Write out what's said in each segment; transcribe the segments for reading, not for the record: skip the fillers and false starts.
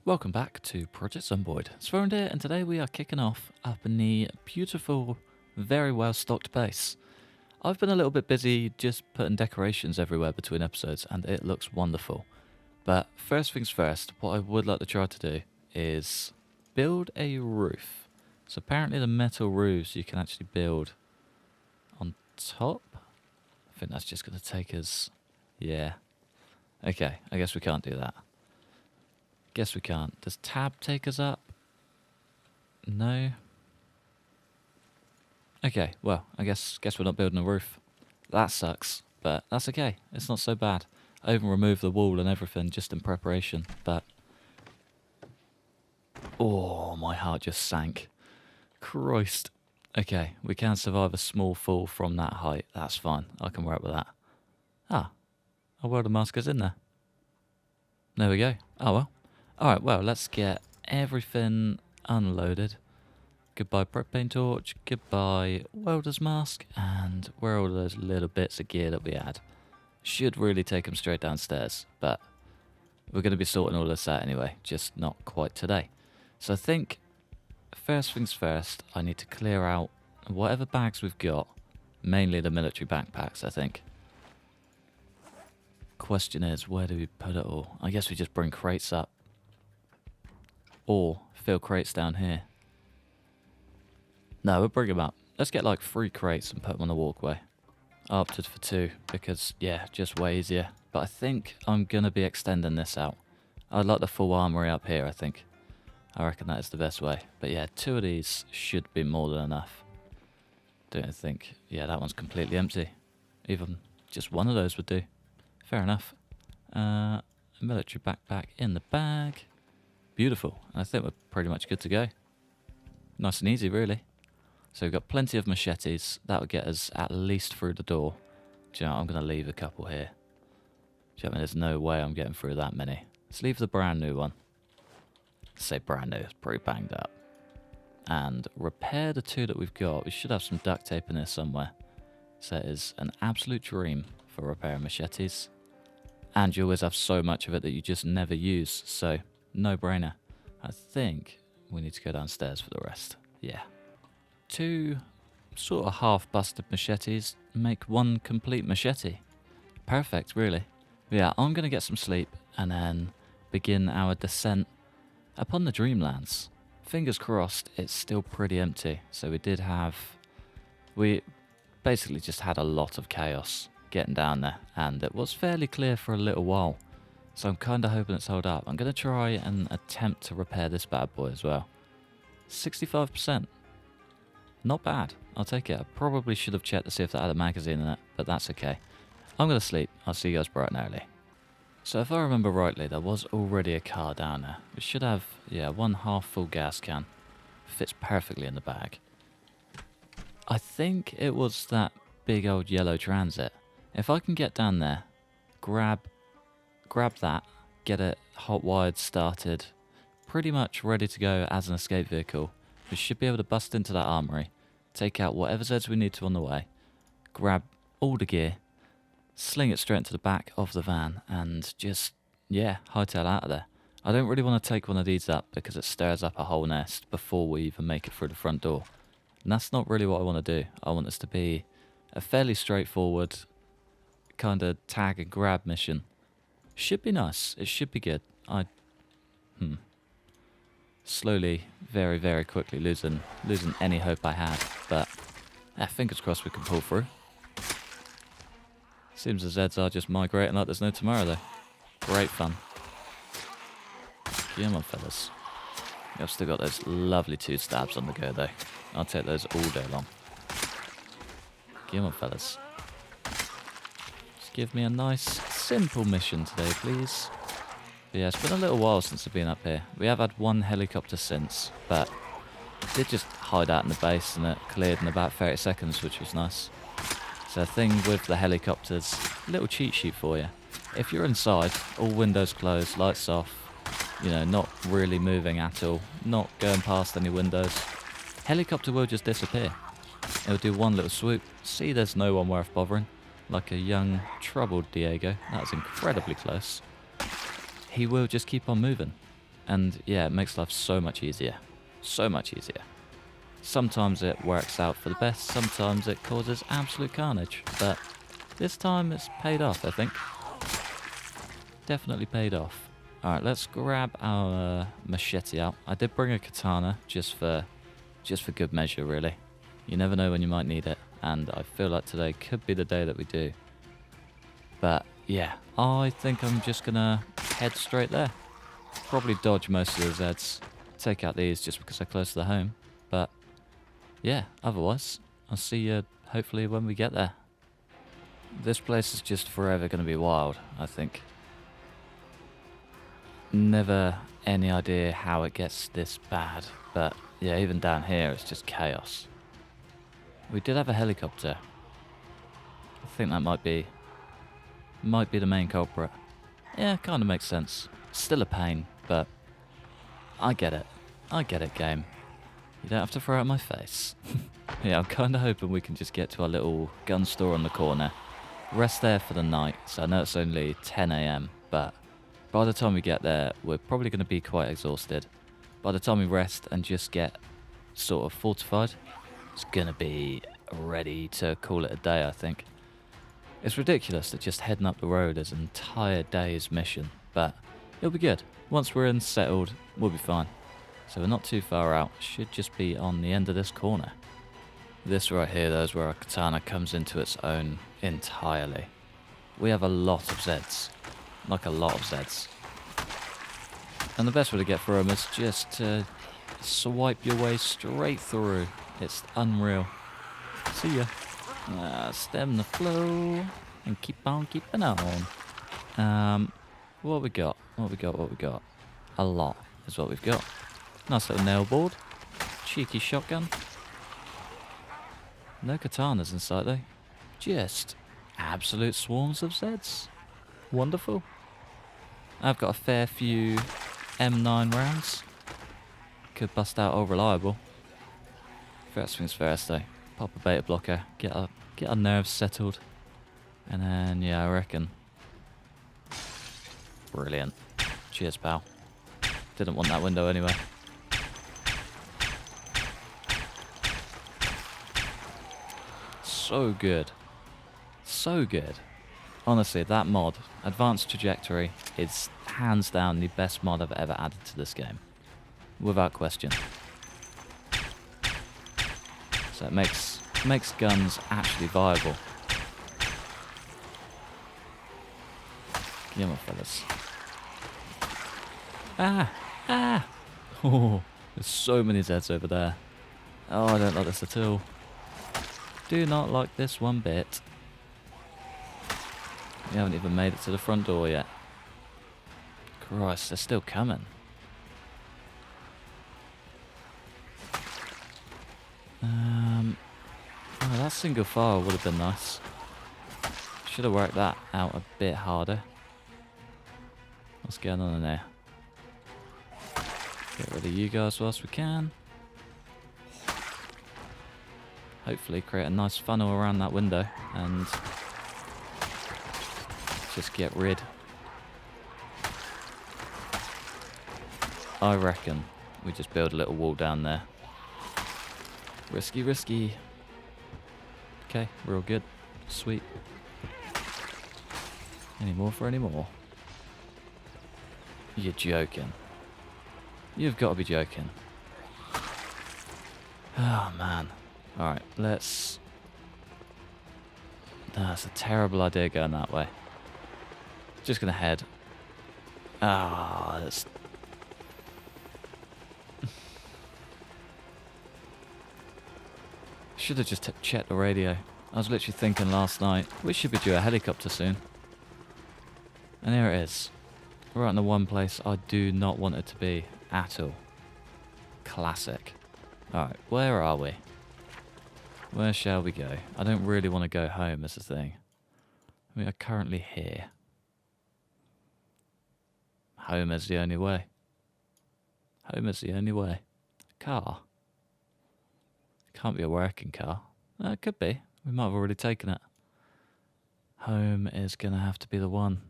Welcome back to Project Zomboid. It's Rowan here, and today we are kicking off up in the beautiful, very well stocked base. I've been a little bit busy just putting decorations everywhere between episodes, and it looks wonderful. But first things first, what I would like to try to do is build a roof. So apparently the metal roofs you can actually build on top. I think that's just going to take us... yeah. Okay, I guess we can't do that. Guess we can't. Does tab take us up? No. Okay, well, I guess we're not building a roof. That sucks, but that's okay. It's not so bad. I even removed the wall and everything just in preparation, but... oh, my heart just sank. Christ. Okay, we can survive a small fall from that height. That's fine. I can work with that. Ah, a welder mask is in there. There we go. Oh, well. Alright, well, let's get everything unloaded. Goodbye propane torch, goodbye welder's mask, and where are all those little bits of gear that we had? Should really take them straight downstairs, but we're going to be sorting all this out anyway, just not quite today. So I think, first things first, I need to clear out whatever bags we've got, mainly the military backpacks, I think. Question is, where do we put it all? I guess we just bring crates up. Or fill crates down here. No, we'll bring them up. Let's get like 3 crates and put them on the walkway. I opted for 2 because, yeah, just way easier. But I think I'm going to be extending this out. I'd like the full armoury up here, I think. I reckon that is the best way. But yeah, 2 of these should be more than enough. Don't you think? Yeah, that one's completely empty. Even just one of those would do. Fair enough. A military backpack in the bag. Beautiful. I think we're pretty much good to go. Nice and easy, really. So we've got plenty of machetes. That would get us at least through the door. Do you know, I'm going to leave a couple here. Do you know, I mean, there's no way I'm getting through that many. Let's leave the brand new one. Let's say brand new. It's pretty banged up. And repair the 2 that we've got. We should have some duct tape in there somewhere. So it is an absolute dream for repairing machetes. And you always have so much of it that you just never use. So... no brainer. I think we need to go downstairs for the rest. Yeah. 2 sort of half busted machetes make 1 complete machete. Perfect, really. Yeah, I'm going to get some sleep and then begin our descent upon the Dreamlands. Fingers crossed it's still pretty empty. So we basically just had a lot of chaos getting down there, and it was fairly clear for a little while. So I'm kind of hoping it's held up. I'm going to try and attempt to repair this bad boy as well. 65%. Not bad. I'll take it. I probably should have checked to see if that had a magazine in it, but that's okay. I'm going to sleep. I'll see you guys bright and early. So if I remember rightly, there was already a car down there. We should have, yeah, 1 half full gas can. Fits perfectly in the bag. I think it was that big old yellow transit. If I can get down there, grab that, get it hot wired started, pretty much ready to go as an escape vehicle. We should be able to bust into that armoury, take out whatever Zeds we need to on the way, grab all the gear, sling it straight into the back of the van, and just, yeah, hightail out of there. I don't really want to take one of these up because it stirs up a whole nest before we even make it through the front door. And that's not really what I want to do. I want this to be a fairly straightforward kind of tag and grab mission. Should be nice. It should be good. Slowly, very, very quickly losing any hope I had. But, fingers crossed we can pull through. Seems the Zeds are just migrating like there's no tomorrow, though. Great fun. Come on, fellas. I've still got those lovely 2 stabs on the go, though. I'll take those all day long. Come on, fellas. Just give me a nice... simple mission today, please. But yeah, it's been a little while since I've been up here. We have had 1 helicopter since, but it did just hide out in the base and it cleared in about 30 seconds, which was nice. So the thing with the helicopters, a little cheat sheet for you. If you're inside, all windows closed, lights off, you know, not really moving at all, not going past any windows, helicopter will just disappear. It'll do 1 little swoop, see there's no one worth bothering, like a young, troubled Diego. That was incredibly close. He will just keep on moving. And yeah, it makes life so much easier. So much easier. Sometimes it works out for the best, sometimes it causes absolute carnage. But this time it's paid off, I think. Definitely paid off. Alright, let's grab our machete out. I did bring a katana just for good measure, really. You never know when you might need it, and I feel like today could be the day that we do. But yeah, I think I'm just gonna head straight there. Probably dodge most of the Zeds. Take out these just because they're close to the home. But yeah, otherwise, I'll see you hopefully when we get there. This place is just forever gonna be wild, I think. Never any idea how it gets this bad, but yeah, even down here it's just chaos. We did have a helicopter. I think that might be the main culprit. Yeah, kind of makes sense. Still a pain, but I get it. I get it, game. You don't have to throw it in my face. Yeah, I'm kind of hoping we can just get to our little gun store on the corner. Rest there for the night, so I know it's only 10 AM, but by the time we get there, we're probably going to be quite exhausted. By the time we rest and just get sort of fortified, it's going to be ready to call it a day, I think. It's ridiculous that just heading up the road is an entire day's mission, but it'll be good. Once we're in settled, we'll be fine. So we're not too far out, should just be on the end of this corner. This right here, though, is where our katana comes into its own entirely. We have a lot of Zeds. Like a lot of Zeds. And the best way to get through them is just to swipe your way straight through. It's unreal. See ya. Stem the flow and keep on keeping on. What we got? What we got? A lot is what we've got. Nice little nail board. Cheeky shotgun. No katanas in sight though. Just absolute swarms of Zeds. Wonderful. I've got a fair few M9 rounds. Could bust out all reliable. First things first though. Pop a beta blocker. Get our nerves settled. And then yeah, I reckon. Brilliant. Cheers, pal. Didn't want that window anyway. So good. So good. Honestly, that mod, Advanced Trajectory, is hands down the best mod I've ever added to this game. Without question. So it makes guns actually viable. Come on, fellas. Ah! Oh, there's so many Zeds over there. Oh, I don't like this at all. Do not like this one bit. We haven't even made it to the front door yet. Christ, they're still coming. Oh, that single file would have been nice. Should have worked that out a bit harder. What's going on in there? Get rid of you guys whilst we can. Hopefully create a nice funnel around that window and just get rid. I reckon we just build a little wall down there. Risky, risky. Okay, we're all good. Sweet. Any more for any more? You're joking. You've got to be joking. Oh, man. Alright, let's... That's a terrible idea going that way. Just gonna head. Ah, that's... Should have just checked the radio. I was literally thinking last night, we should be due a helicopter soon. And here it is. Right in the one place I do not want it to be at all. Classic. Alright, where are we? Where shall we go? I don't really want to go home, is the thing. We are currently here. Home is the only way. Home is the only way. Car. Can't be a working car. It could be. We might have already taken it. Home is going to have to be the one.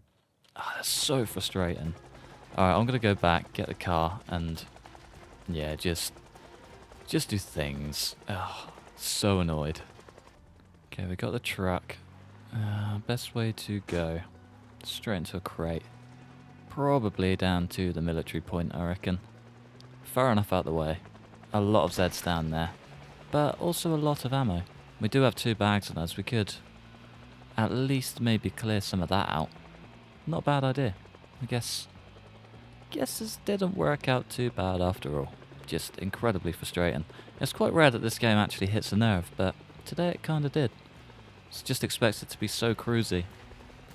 Ah, that's so frustrating. Alright, I'm going to go back, get the car, and yeah, just do things. Oh, so annoyed. Okay, we got the truck. Best way to go. Straight into a crate. Probably down to the military point, I reckon. Far enough out the way. A lot of Zeds down there. But also a lot of ammo. We do have 2 bags on us. We could at least maybe clear some of that out. Not a bad idea. I guess this didn't work out too bad after all. Just incredibly frustrating. It's quite rare that this game actually hits a nerve, but today it kinda did. Just expects it to be so cruisy.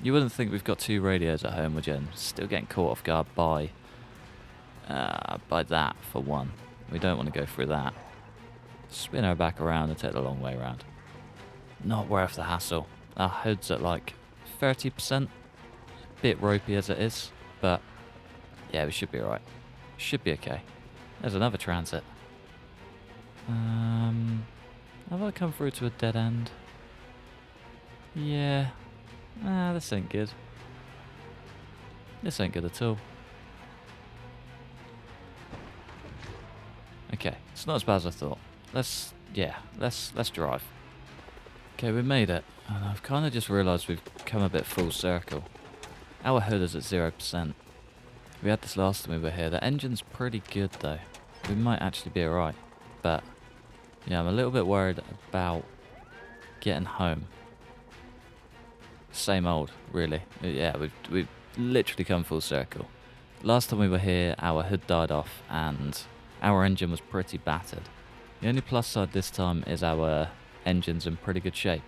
You wouldn't think we've got 2 radios at home, would you? And still getting caught off guard by that, for one. We don't want to go through that. Spin her back around and take the long way around. Not worth the hassle. Our hood's at like 30%. Bit ropey as it is, but yeah, we should be alright. Should be okay. There's another transit. Have I come through to a dead end? Yeah. This ain't good. This ain't good at all. Okay, it's not as bad as I thought. Let's drive. Okay, we made it, and I've kind of just realised we've come a bit full circle. Our hood is at 0%. We had this last time we were here. The engine's pretty good though. We might actually be alright, but yeah, I'm a little bit worried about getting home. Same old, really. Yeah, we've literally come full circle. Last time we were here, our hood died off and our engine was pretty battered. The only plus side this time is our engine's in pretty good shape.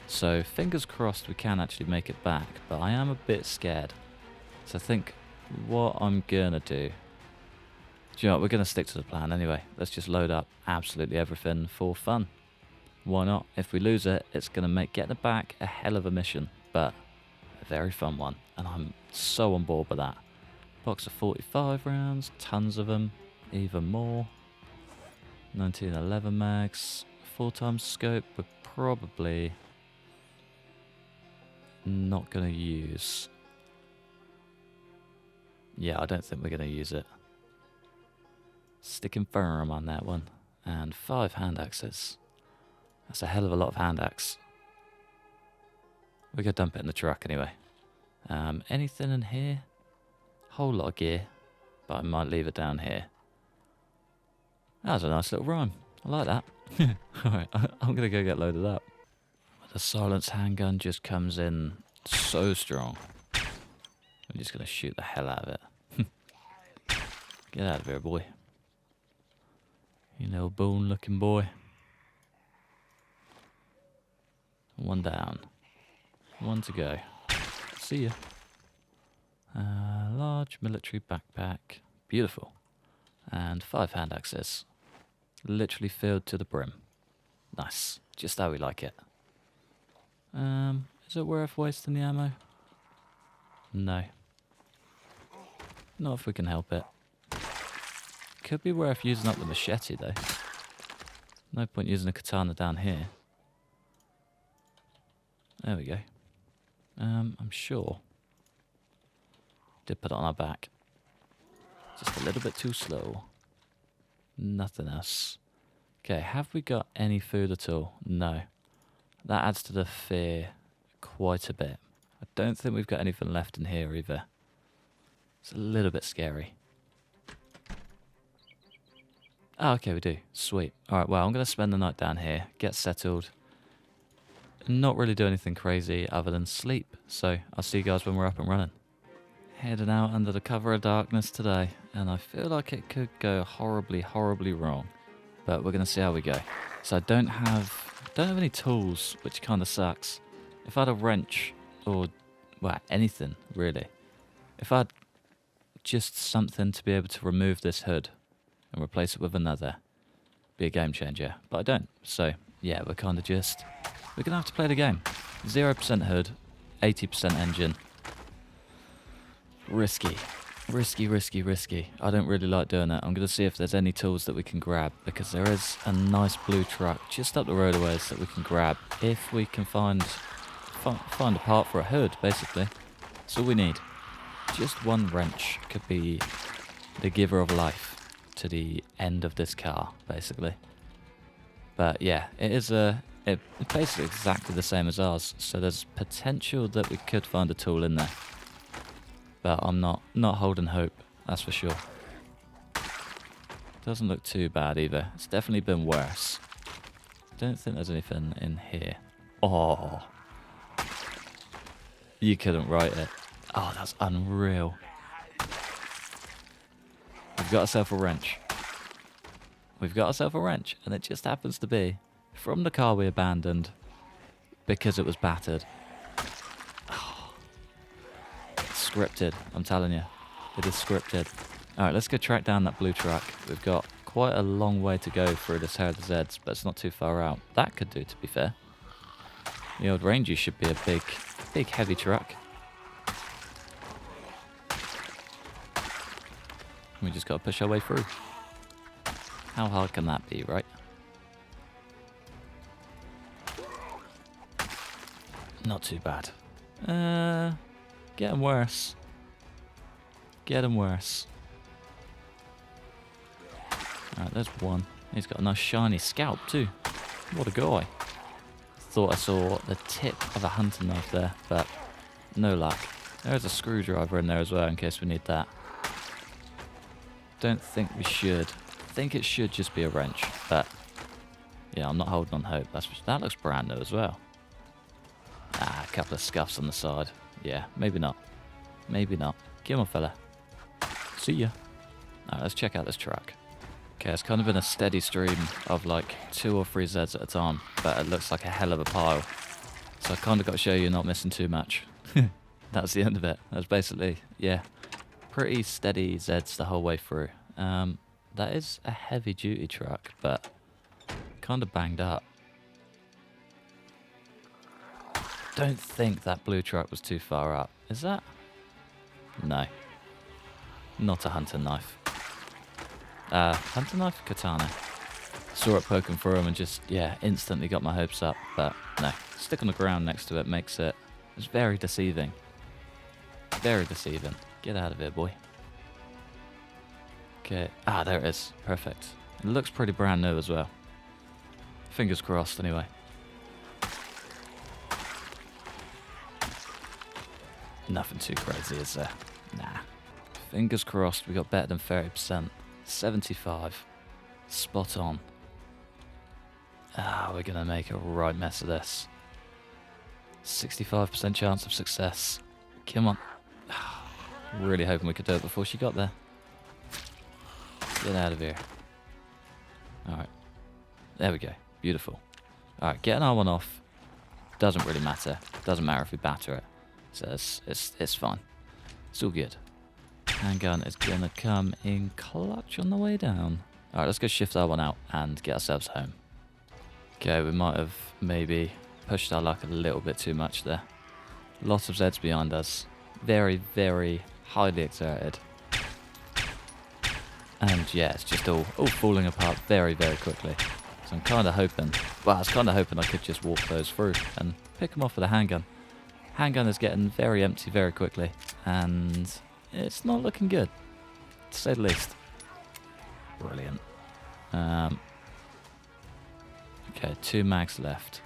So fingers crossed we can actually make it back, but I am a bit scared. So I think what I'm gonna do... Do you know what, we're gonna stick to the plan anyway. Let's just load up absolutely everything for fun. Why not? If we lose it, it's gonna make getting it back a hell of a mission, but a very fun one, and I'm so on board with that. Box of 45 rounds, tons of them, even more. 1911 mags, 4x scope, we're probably not gonna use. Yeah, I don't think we're gonna use it. Sticking firm on that one. And 5 hand axes. That's a hell of a lot of hand axe. We're gonna dump it in the truck anyway. Anything in here? Whole lot of gear, but I might leave it down here. That was a nice little rhyme. I like that. Alright, I'm gonna go get loaded up. The silenced handgun just comes in so strong. I'm just gonna shoot the hell out of it. Get out of here, boy. You little bone-looking boy. One down. One to go. See ya. Large military backpack. Beautiful. And 5 hand axes. Literally filled to the brim. Nice. Just how we like it. Is it worth wasting the ammo? No. Not if we can help it. Could be worth using up the machete though. No point using a katana down here. There we go. I'm sure. Did put it on our back. Just a little bit too slow. Nothing else. Okay, have we got any food at all? No. That adds to the fear quite a bit. I don't think we've got anything left in here either. It's a little bit scary. Oh, okay, we do. Sweet. Alright, well, I'm going to spend the night down here, get settled. Not really do anything crazy other than sleep. So, I'll see you guys when we're up and running. Heading out under the cover of darkness today, and I feel like it could go horribly, horribly wrong. But we're going to see how we go. So I don't have any tools, which kind of sucks. If I had a wrench, or, well, anything, really. If I had just something to be able to remove this hood and replace it with another, be a game changer. But I don't. So, yeah, we're kind of just... We're going to have to play the game. 0% hood, 80% engine. Risky. Risky, risky, risky. I don't really like doing that. I'm going to see if there's any tools that we can grab, because there is a nice blue truck just up the road a ways that we can grab if we can find a part for a hood, basically. That's all we need. just one wrench could be the giver of life to the end of this car, basically. But yeah, it's basically exactly the same as ours, so there's potential that we could find a tool in there. But I'm not holding hope, that's for sure. Doesn't look too bad either. It's definitely been worse. Don't think there's anything in here. Oh, you couldn't write it. Oh, that's unreal. We've got ourselves a wrench. We've got ourselves a wrench, and it just happens to be from the car we abandoned because it was battered. Oh, it's scripted, I'm telling you. It is scripted. Alright, let's go track down that blue truck. We've got quite a long way to go through this herd of Zeds, but it's not too far out. That could do, to be fair. The old Ranger should be a big heavy truck. We just gotta push our way through. How hard can that be, right? Not too bad. Getting worse. Getting worse. Alright, there's one. He's got a nice shiny scalp too. What a guy. Thought I saw the tip of a hunting knife there, but no luck. There's a screwdriver in there as well in case we need that. Don't think we should. I think it should just be a wrench, but yeah, I'm not holding on hope. That looks brand new as well. Ah, a couple of scuffs on the side. Yeah, maybe not. Maybe not. Come on, fella. See ya. Alright, let's check out this truck. Okay, it's kind of been a steady stream of like 2 or 3 Zeds at a time, but it looks like a hell of a pile. So I kind of got to show you not missing too much. That's the end of it. That's basically, yeah, pretty steady Zeds the whole way through. That is a heavy duty truck, but kind of banged up. Don't think that blue truck was too far up. Is that? No. Not a hunting knife. Hunting knife? Katana. Saw it poking through him and just, yeah, instantly got my hopes up. But no, stick on the ground next to it makes it, it's very deceiving. Very deceiving. Get out of here, boy. Okay, there it is. Perfect. It looks pretty brand new as well. Fingers crossed, anyway. Nothing too crazy, is there? Nah. Fingers crossed we got better than 30%. 75. Spot on. We're going to make a right mess of this. 65% chance of success. Come on. Really hoping we could do it before she got there. Get out of here. Alright. There we go. Beautiful. Alright, getting our one off. Doesn't really matter. Doesn't matter if we batter it. So it's fine. It's all good. Handgun is going to come in clutch on the way down. Alright, let's go shift our one out and get ourselves home. Okay, we might have maybe pushed our luck a little bit too much there. Lots of Zeds behind us. Very, very highly exerted. And yeah, it's just all falling apart very, very quickly. So I'm kind of hoping, well, I was kind of hoping I could just walk those through and pick them off with a handgun. Handgun is getting very empty very quickly, and it's not looking good, to say the least. Brilliant. Okay, 2 mags left.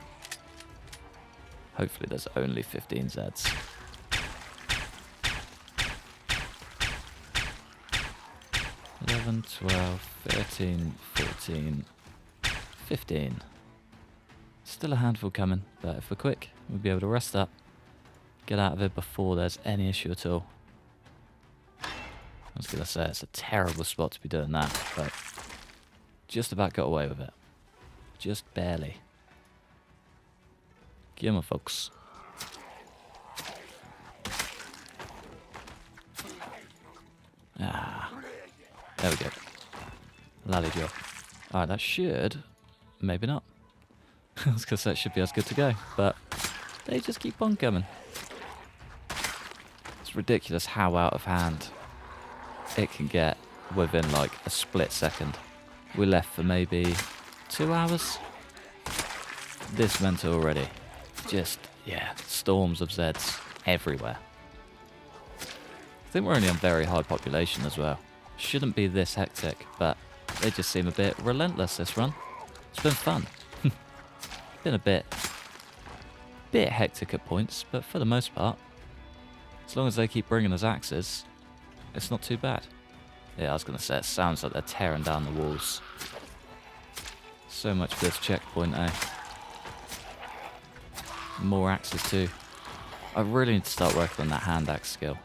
Hopefully there's only 15 Zeds. $11, $12, $13, $14, $15. Still a handful coming, but if we're quick, we'll be able to rest up, get out of it before there's any issue at all. I was going to say, it's a terrible spot to be doing that, but just about got away with it. Just barely. Come on, folks. There we go. Lally job. Alright, that should... Maybe not. I was going to say it should be as good to go, but they just keep on coming. It's ridiculous how out of hand it can get within like a split second. We left for maybe 2 hours. This mental already. Just, yeah, storms of Zeds everywhere. think we're only on very high population as well. Shouldn't be this hectic, but they just seem a bit relentless this run. It's been fun. Been a bit hectic at points, but for the most part, as long as they keep bringing us axes, it's not too bad. Yeah, I was going to say, it sounds like they're tearing down the walls. So much for this checkpoint, eh? More axes too. I really need to start working on that hand axe skill.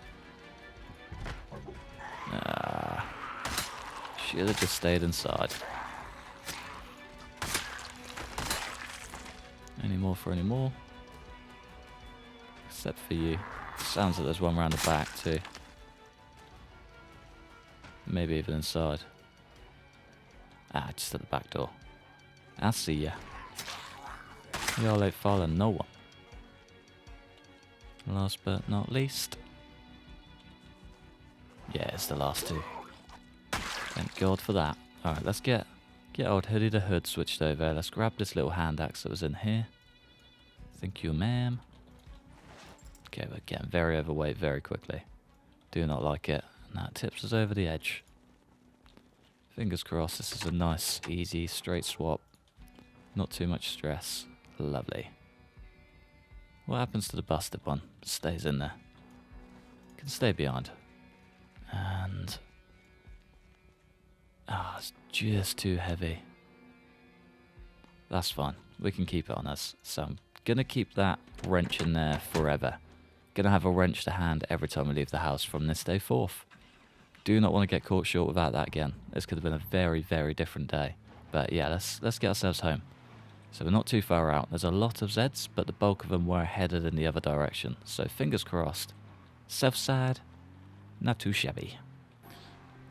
Should have just stayed inside. Any more for any more? Except for you. Sounds like there's one round the back too. Maybe even inside. Just at the back door. I see ya. Y'all ain't following no one. Last but not least. Yeah, it's the last two. Thank God for that. Alright, let's get old Hoodie the Hood switched over. Let's grab this little hand axe that was in here. Thank you, ma'am. Okay, we're getting very overweight very quickly. Do not like it. And that tips us over the edge. Fingers crossed this is a nice, easy, straight swap. Not too much stress. Lovely. What happens to the busted one? Stays in there. Can stay behind. And... it's just too heavy. That's fine. We can keep it on us. So I'm going to keep that wrench in there forever. Going to have a wrench to hand every time we leave the house from this day forth. Do not want to get caught short without that again. This could have been a very, very different day. But yeah, let's get ourselves home. So we're not too far out. There's a lot of Zeds, but the bulk of them were headed in the other direction. So fingers crossed. South side, not too shabby.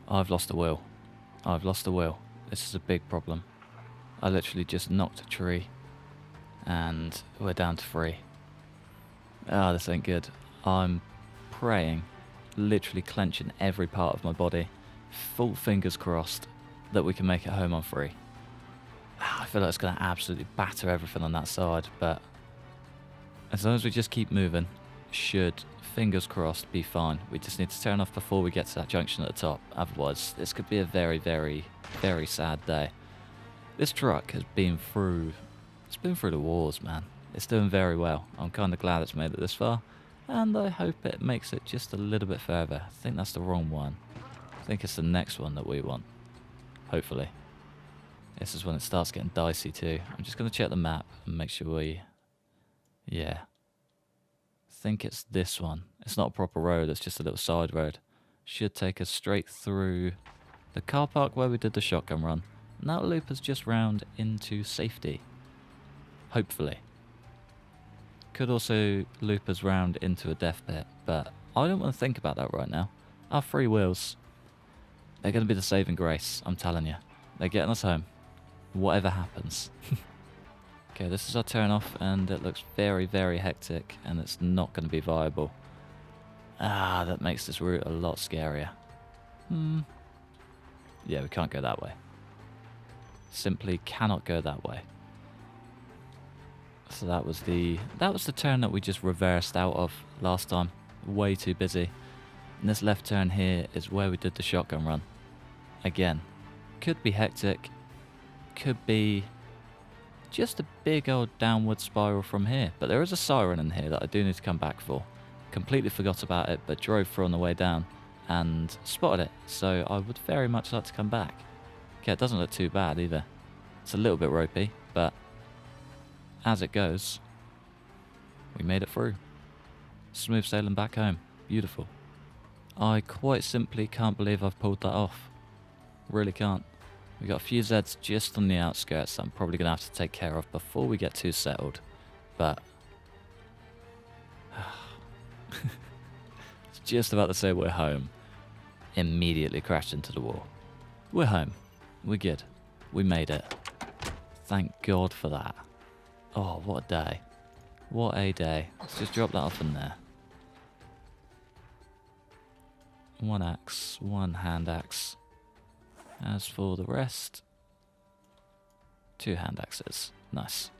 I've lost the wheel. I've lost the wheel. This is a big problem. I literally just knocked a tree. And we're down to 3. This ain't good. I'm praying, literally clenching every part of my body. Full fingers crossed that we can make it home on 3. I feel like it's going to absolutely batter everything on that side, but as long as we just keep moving, should, fingers crossed, be fine. We just need to turn off before we get to that junction at the top. Otherwise, this could be a very, very, very sad day. This truck has been through... It's been through the wars, man. It's doing very well. I'm kind of glad it's made it this far. And I hope it makes it just a little bit further. I think that's the wrong one. I think it's the next one that we want. Hopefully. This is when it starts getting dicey too. I'm just going to check the map and make sure we... Yeah. I think it's this one. It's not a proper road, it's just a little side road. Should take us straight through the car park where we did the shotgun run. And that'll loop us just round into safety. Hopefully. Could also loop us round into a death pit, but I don't want to think about that right now. Our 3 wheels, they're going to be the saving grace, I'm telling you. They're getting us home. Whatever happens. Okay, this is our turn off, and it looks very, very hectic, and it's not going to be viable. That makes this route a lot scarier. Yeah, we can't go that way. Simply cannot go that way. So that was the turn that we just reversed out of last time. Way too busy. And this left turn here is where we did the shotgun run. Again, could be hectic. Could be just a big old downward spiral from here. But there is a siren in here that I do need to come back for. Completely forgot about it, but drove through on the way down and spotted it. So I would very much like to come back. Okay, it doesn't look too bad either. It's a little bit ropey, but as it goes, we made it through. Smooth sailing back home. Beautiful. I quite simply can't believe I've pulled that off. Really can't. We got a few Zeds just on the outskirts that I'm probably going to have to take care of before we get too settled. But it's just about to say we're home. Immediately crashed into the wall. We're home. We're good. We made it. Thank God for that. Oh, what a day. What a day. Let's just drop that off in there. 1 axe, 1 hand axe. As for the rest, 2 hand axes. Nice.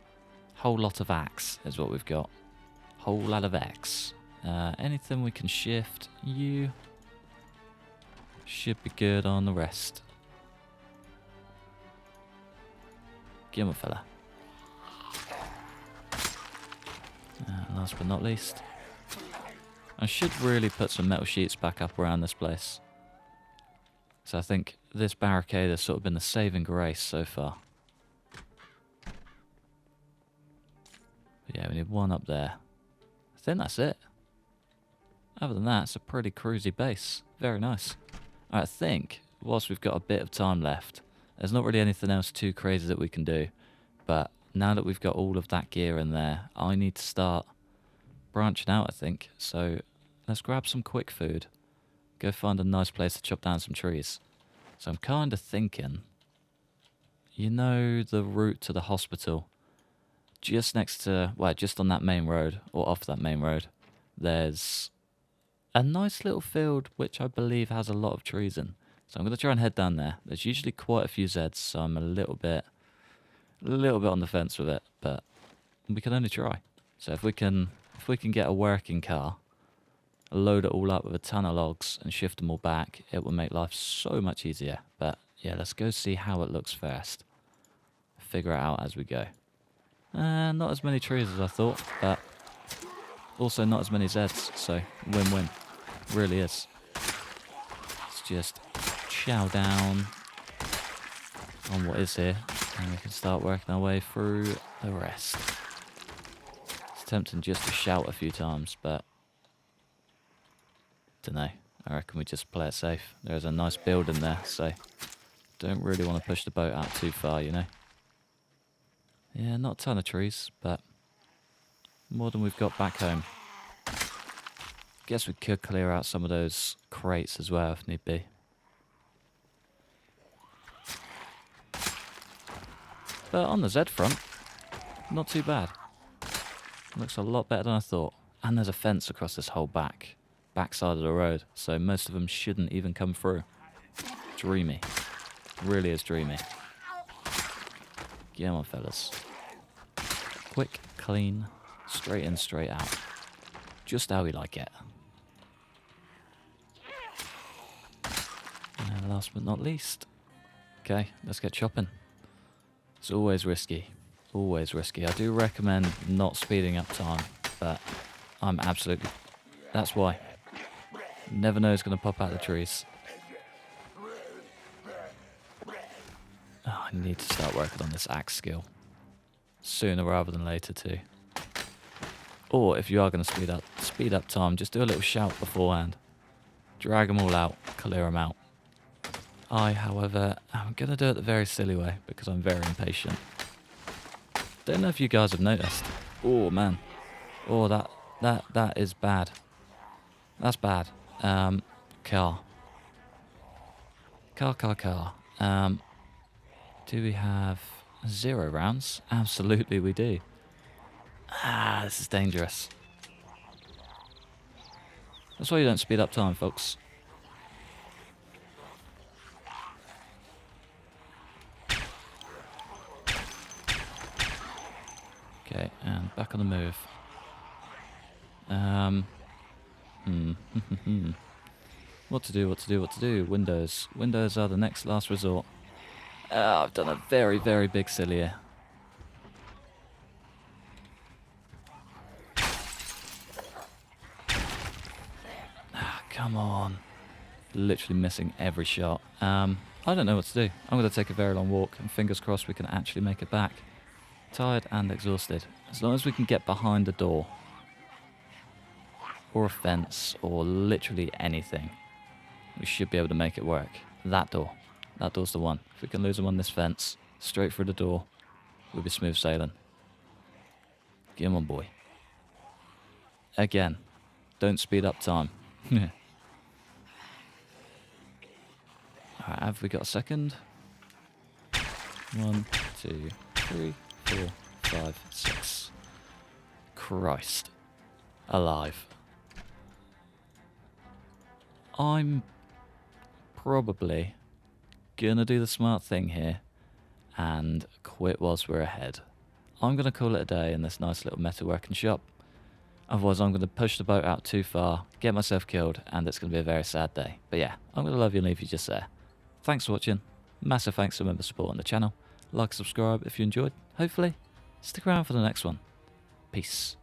Whole lot of axe is what we've got. Whole lot of axe. Anything we can shift? You. Should be good on the rest. Get on, fella. And last but not least, I should really put some metal sheets back up around this place. So I think this barricade has sort of been the saving grace so far. But yeah, we need one up there. I think that's it. Other than that, it's a pretty cruisy base. Very nice. I think, whilst we've got a bit of time left, there's not really anything else too crazy that we can do. But now that we've got all of that gear in there, I need to start branching out, I think. So let's grab some quick food. Go find a nice place to chop down some trees. So I'm kind of thinking, you know, the route to the hospital, just next to, well, just on that main road, or off that main road, there's a nice little field which I believe has a lot of trees in. So I'm going to try and head down there. There's usually quite a few Zeds, so I'm a little bit on the fence with it, but we can only try. So if we can get a working car, load it all up with a ton of logs and shift them all back, it will make life so much easier. But yeah, let's go see how it looks first. Figure it out as we go. Not as many trees as I thought, but also not as many Zeds, so win-win. Really is. Let's just chow down on what is here, and we can start working our way through the rest. It's tempting just to shout a few times, but dunno. I reckon we just play it safe. There's a nice building there, so don't really want to push the boat out too far, you know. Yeah, not a ton of trees, but more than we've got back home. Guess we could clear out some of those crates as well if need be. But on the Z front, not too bad. Looks a lot better than I thought. And there's a fence across this whole back side of the road, so most of them shouldn't even come through. Dreamy. Really is dreamy. Get on, fellas. Quick, clean, straight in, straight out. Just how we like it. And last but not least. Okay, let's get chopping. It's always risky. Always risky. I do recommend not speeding up time, but I'm absolutely... That's why. Never know who's going to pop out of the trees. Oh, I need to start working on this axe skill. Sooner rather than later too. Or if you are going to speed up time, just do a little shout beforehand. Drag them all out, clear them out. I, however, am going to do it the very silly way because I'm very impatient. Don't know if you guys have noticed. Oh man. Oh, that is bad. That's bad. Car. Do we have 0 rounds? Absolutely we do. Ah, this is dangerous. That's why you don't speed up time, folks. Okay, and back on the move. What to do? Windows. Windows are the next last resort. I've done a very, very big silly here. Come on. Literally missing every shot. I don't know what to do. I'm going to take a very long walk, and fingers crossed we can actually make it back. Tired and exhausted. As long as we can get behind a door, or a fence, or literally anything, we should be able to make it work. That door's the one. If we can lose them on this fence, straight through the door, we'll be smooth sailing. Get him on, boy. Again, don't speed up time. Alright, have we got a second? 1, 2, 3, 4, 5, 6. Christ. Alive. I'm probably gonna do the smart thing here and quit whilst we're ahead. I'm gonna call it a day in this nice little metalworking shop. Otherwise, I'm going to push the boat out too far, get myself killed, and it's going to be a very sad day. But yeah, I'm going to love you and leave you just there. Thanks for watching. Massive thanks to members supporting the channel. Like, subscribe if you enjoyed. Hopefully, stick around for the next one. Peace.